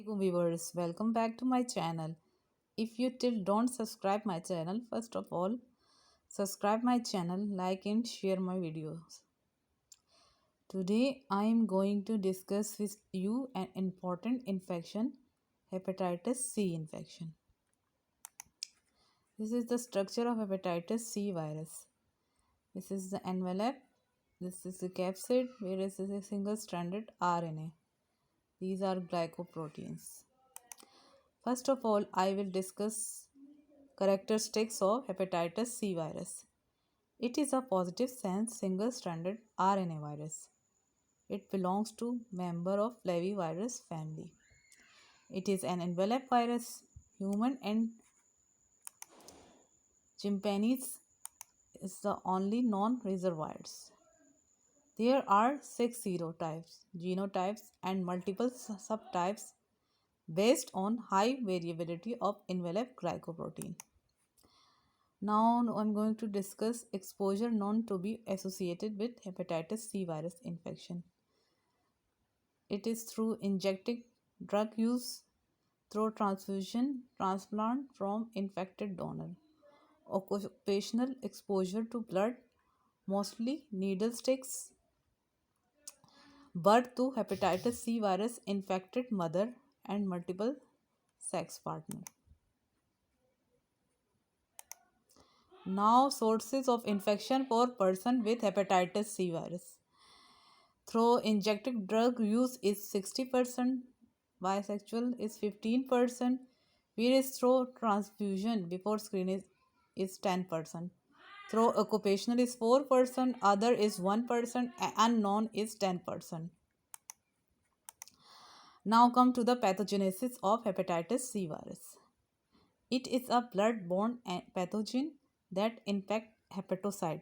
Assalamualaikum viewers, welcome back to my channel. If you still don't subscribe my channel, first of all, subscribe my channel, like and share my videos. Today I am going to discuss with you an important infection, hepatitis C infection. This is the structure of hepatitis C virus. This is the envelope, this is the capsid, whereas this is a single-stranded RNA. These are glycoproteins. First of all, I will discuss characteristics of hepatitis C virus. It is a positive sense single-stranded RNA virus. It belongs to member of flavivirus family. It is an envelope virus. Human and chimpanzees is the only non-reservoirs. There are 6 serotypes, genotypes and multiple subtypes based on high variability of envelope glycoprotein. Now I'm going to discuss exposure known to be associated with hepatitis C virus infection. It is through injecting drug use, through transfusion, transplant from infected donor, occupational exposure to blood, mostly needle sticks, birth to hepatitis C virus infected mother and multiple sex partner. Now sources of infection for person with hepatitis C virus. Through injected drug use is 60%, bisexual is 15%, whereas through transfusion before screening is 10%. Through occupational is 4%, other is 1%, unknown is 10%. Now come to the pathogenesis of hepatitis C virus. It is a blood-borne pathogen that infects hepatocyte.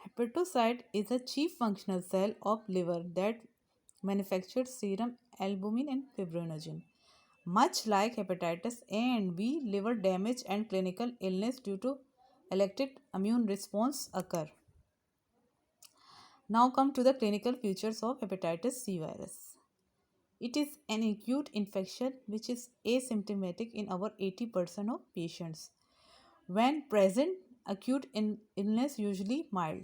Hepatocyte is a chief functional cell of liver that manufactures serum albumin and fibrinogen. Much like hepatitis A and B, liver damage and clinical illness due to elected immune response occur. Now come to the clinical features of hepatitis C virus. It is an acute infection which is asymptomatic in over 80% of patients. When present, acute illness usually mild.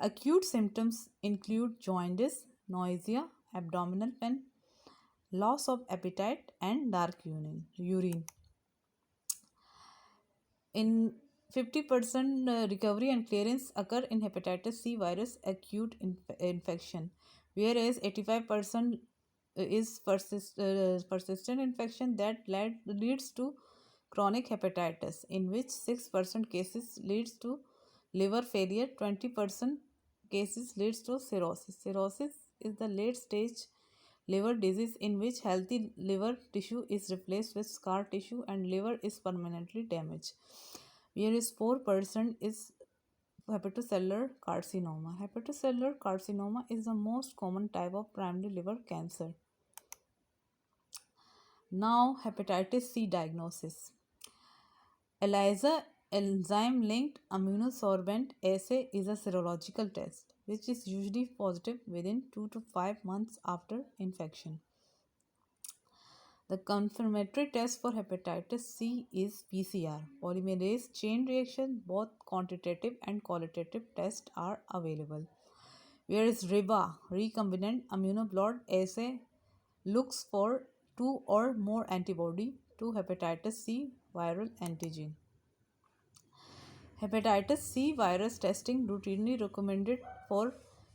Acute symptoms include jaundice, nausea, abdominal pain, loss of appetite, and dark urine. In 50% recovery and clearance occur in hepatitis C virus acute infection, whereas 85% is persistent infection that leads to chronic hepatitis, in which 6% cases leads to liver failure, 20% cases leads to cirrhosis. Cirrhosis is the late stage liver disease in which healthy liver tissue is replaced with scar tissue and liver is permanently damaged. Whereas 4% is hepatocellular carcinoma. Hepatocellular carcinoma is the most common type of primary liver cancer. Now, hepatitis C diagnosis. ELISA, enzyme-linked immunosorbent assay, is a serological test which is usually positive within 2 to 5 months after infection. The confirmatory test for hepatitis C is PCR, polymerase chain reaction. Both quantitative and qualitative tests are available. Whereas RIBA, recombinant immunoblot assay, looks for 2 or more antibody to hepatitis C viral antigen. Hepatitis C virus testing routinely recommended for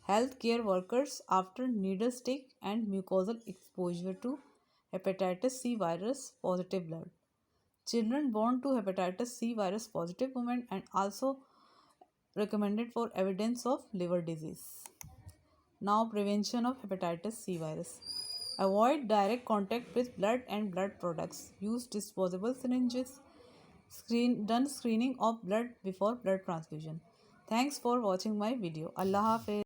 healthcare workers after needle stick and mucosal exposure to hepatitis C virus positive blood. Children born to hepatitis C virus positive women and also recommended for evidence of liver disease. Now, prevention of hepatitis C virus. Avoid direct contact with blood and blood products. Use disposable syringes. Done screening of blood before blood transfusion. Thanks for watching my video. Allah Hafiz.